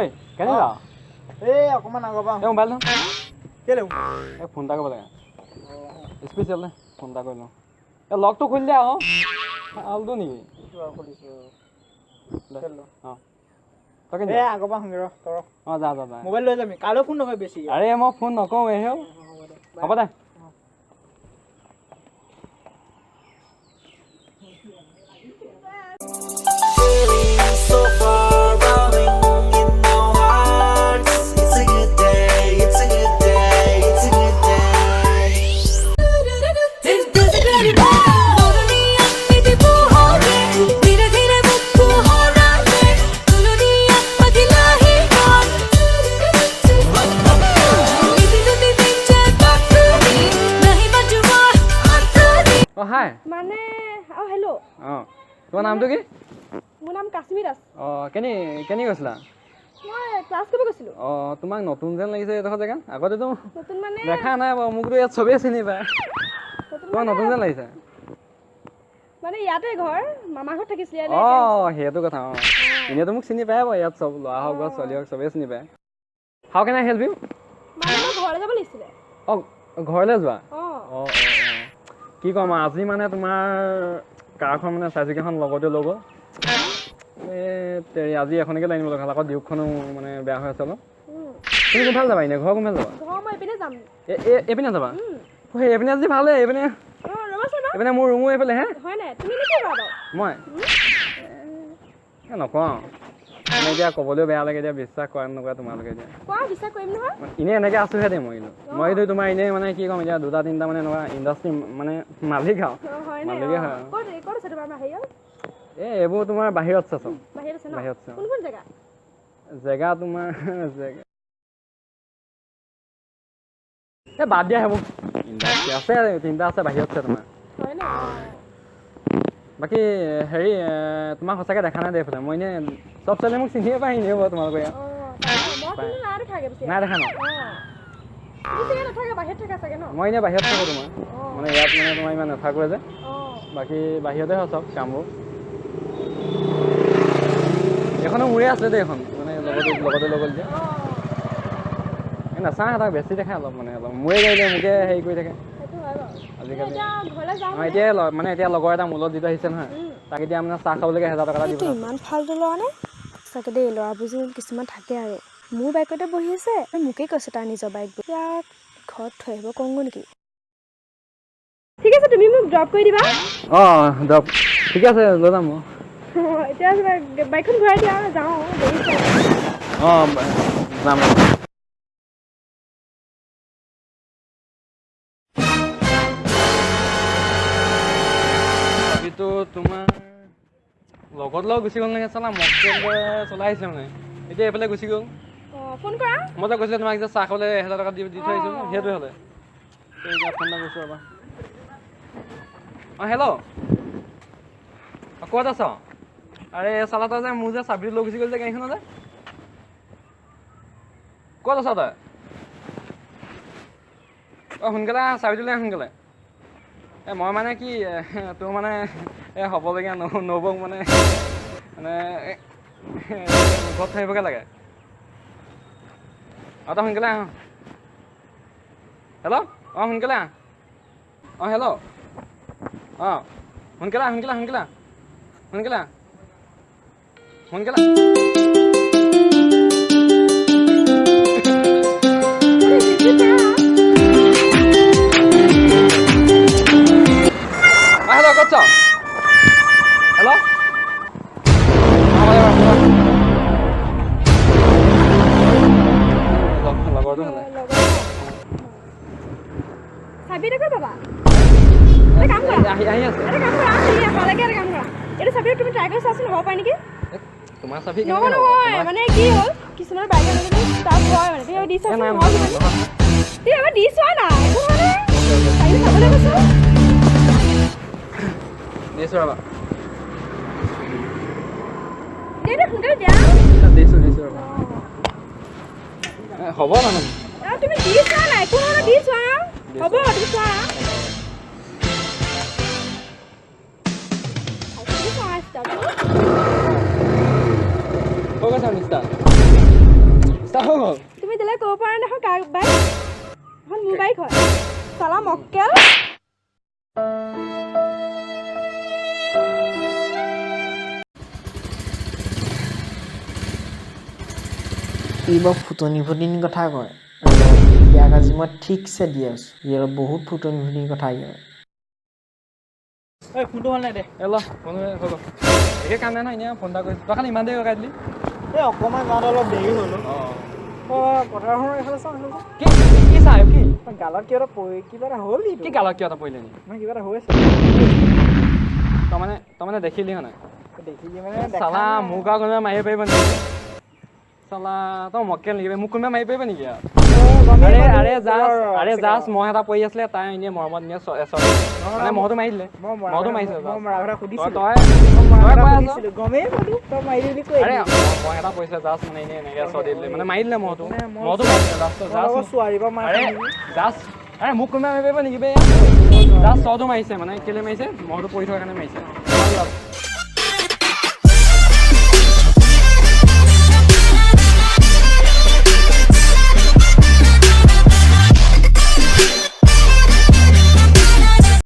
ঐ কেনে যা এই অকমান আগৰ পৰা মোবাইল ন কেলে ফোন এটা কৰিব লাগে স্পেচিয়েল নে ফোন এটা কৰি লওঁ লগটো খুলি দিয়া আকৌ আলটো নেকি অঁ এই আগৰ পৰা শুনি ৰ অঁ যা যা যা মোবাইল লৈ যাবি কালৈ ফোন নকৰি বেছি আৰে মই ফোন নকৰোঁ এই হ'ব দে হাই মানে হেল্ল' অঁ তোমাৰ নামটো কি মোৰ নাম কাশ্মীৰ দাস অঁ কেনি গৈছিলা মই ক্লাছ কৰিব গৈছিলোঁ অঁ তোমাক নতুন যেন লাগিছে এইডোখৰ জেগাত আগতেতো নতুন মানে দেখা নাই বাৰু মোকতো ইয়াত চবেই চিনি পায় তোমাক নতুন যেন লাগিছে মানে ইয়াতে ঘৰ মামা ঘৰত থাকিছিলে অঁ সেইটো কথা অঁ এনেইতো মোক চিনি পায় বাৰু ইয়াত চব ল'ৰা হওক বা ছোৱালী হওক চবেই চিনি পায় how can I help U মানে মই ঘৰলৈ যাব লাগিছিলে অঁ ঘৰলৈ যোৱা অঁ অঁ কি ক'ম আজি মানে তোমাৰ কাৰখন মানে চাৰিচকীয়াখন লগতে ল'ব এই আজি এখনকে লৈ আনিব লগা হ'ল আকৌ ডিউকখনো মানে বেয়া হৈ আছে অলপ তুমি কোনফালে যাবা এনেই ঘৰ কোনফালে যাবা ঘৰ মই এইপিনে যাম এইপিনে যাবা সেই এইপিনে আজি ভালেই এইপিনে এইপিনে মোৰ ৰুমো এইফালে হে হয় নাই তুমি কি কৰা বাৰু মই নকওঁ মানে এতিয়া ক'বলৈও বেয়া লাগে এতিয়া বিশ্বাস কৰা নকৰা তোমালোকে এতিয়া কোৱা বিশ্বাস কৰিম নহয় এনেই এনেকৈ আছোঁহে দেই মইতো তোমাৰ এনেই মানে কি ক'ম এতিয়া দুটা তিনিটা মানে এনেকুৱা ইণ্ডাষ্ট্ৰি মানে মালিক আৰু মালিকে হয় ক'ত আছে তোমাৰ হেৰিয়ত এই এইবোৰ তোমাৰ বাহিৰত আছে চব বাহিৰত আছে ন বাহিৰত আছে কোন কোন জেগা জেগা তোমাৰ জেগা এই বাদ দিয়া সেইবোৰ ইণ্ডাষ্ট্ৰি আছে তিনিটা আছে বাহিৰত আছে তোমাৰ হয় ন বাকী হেৰি তোমাক সঁচাকৈ দেখা নাই দে এইফালে মই এনেই চব ছোৱালী মোক চিনিয়ে পাই এনেই বাৰু তোমালোকৰ ইয়াত নাই দেখা ন মই এনেই বাহিৰত থাকোঁ তোমাৰ মানে ইয়াত মানে তোমাৰ ইমান নাথাকোঁ যে বাকী বাহিৰতে হয় চব কামবোৰ এইখনো মোৰে আছে দেই এখন মানে লগতে লৈ গ'ল যে এই নাচাওঁ তাক বেছি দেখে অলপ মানে অলপ মোৰে গাড়ী মোকে হেৰি কৰি থাকে আজিকালি এতিয়াই মানে এতিয়া লগৰ এটা মূলত যিটো আহিছে নহয় তাক এতিয়া মানে চাহ খাবলৈকে 1000 টকা দিব ইমান ফাল্টু ল'ৰা নে সঁচাকৈ দেই ল'ৰাবোৰ যে কিছুমান থাকে আৰু মোৰ বাইকতে বহি আছে মোকেই কৈছে তাৰ নিজৰ বাইক ইয়াক ঘৰত থৈ আহিব কওঁগৈ নেকি ঠিক আছে তুমি মোক ড্ৰপ কৰি দিবা অঁ ড্ৰপ ঠিক আছে লৈ যাম মই এতিয়া বাইকখন ঘূৰাই দিয়া যাওঁ অঁ যাম বাকীটো তোমাৰ লগত গুচি গ'ল নেকি চালা মটৰচাইকেল চলাই আহিছে মানে এতিয়া এইফালে গুচি গ'ল ফোন কৰা মই যে কৈছিলোঁ তোমাক যে চাহ খাবলৈ 1000 টকা দি থৈ আহিছোঁ সেইটোৱে হ'লে ফোন এটা কৰিছোঁ ৰ'বা অঁ হেল্ল' ক'ত আছ আৰে চালা তই যে মোৰ যে চাবিটো লৈ গুচি গ'ল যে গাড়ীখনত যে ক'ত আছ তই অঁ সোনকালে চাবিটো লৈ আহ সোনকালে মই মানে কি তোৰ মানে এই হ'বলগীয়া নবৌক মানে ঘৰত থৈ আহিবগৈ লাগে অঁ তই সোনকালে আহ হেল্ল' অঁ সোনকালে আহ অঁ হেল্ল' অঁ সোনকালে আহ সোনকালে হেল্ল' ক'ত আছ হেল্ল' লগৰটো হ'লে চাবি এটা ক'ত পাবা আহি আছে এইটো চাবি তুমি ট্ৰাই কৰি চাচোন হ'ব পাৰে নেকি তোমাৰ চাবি নহয় মানে কি হ'ল কিছুমানৰ বাইকত ষ্টাৰ্ট হয় মানে তুমি দি চোৱা তুমি এবাৰ দি চোৱা না চাবলৈ কৈছোঁ দিছোঁ ৰ'বা সোনকালে দিয়া দিছোঁ ৰ'বা হ'ব মানে তুমি দি চোৱা নাই একো নহয় দি চোৱা হ'ব তুমি চোৱা ক'ত গৈছা মিষ্টাৰ হৈ গ'ল তুমি দিলে ক'ব পৰা নহয় কাৰ বাইক এখন মোৰ বাইক হয় চালা মক্কেল ই বৰ ফুটনি কথা কয় ইয়াক আজি মই ঠিকছে দি আছোঁ ইয়াৰ বহুত ফুটনি কথা কয় এই ফোনটো হ'ল নাই দে এ ল ফোন হৈ গ'ল একে কাম নাই নহয় এনেই ফোন এটা কৰিছোঁ তই খালি ইমান দেৰি লগাই দিলি এই অকণমান যাওঁতে অলপ দেৰি হ'ল অঁ পথাৰখনৰ এইফালে চাওঁ কি কি চাই কি গালত কিবা এটা কিবা এটা হ'ল কি গালত কিয় এটা পৰিলে নি নহয় কিবা এটা হৈ আছে তই মানে দেখিলি হয় নাই দেখি মানে চালা মোক আৰু কোনোবাই মাৰিব পাৰিব নেকি চালা তই মক্কেল নেকি মোক কোনোবাই মাৰিব পাৰিব নেকি আৰু আৰে জাষ্ট মহ এটা পৰি আছিলে তাই এনেই মৰমত নিয়ে মানে মহটো মাৰি দিলে মহটো মাৰিছে গমেই পালো তই মাৰি দিলি কৈ আৰে মহ এটা পৰিছে জাষ্ট মানে এনেই এনেকৈ চৰ্দি দিলে মানে মাৰি দিলে মহটো মাৰিছিলে জাষ্ট আৰে মোক কোনোবাই মাৰিব পাৰিব নেকি বে জাষ্ট চৰটো মাৰিছে মানে কেলে মাৰিছে মহটো পৰি থকাৰ কাৰণে মাৰিছে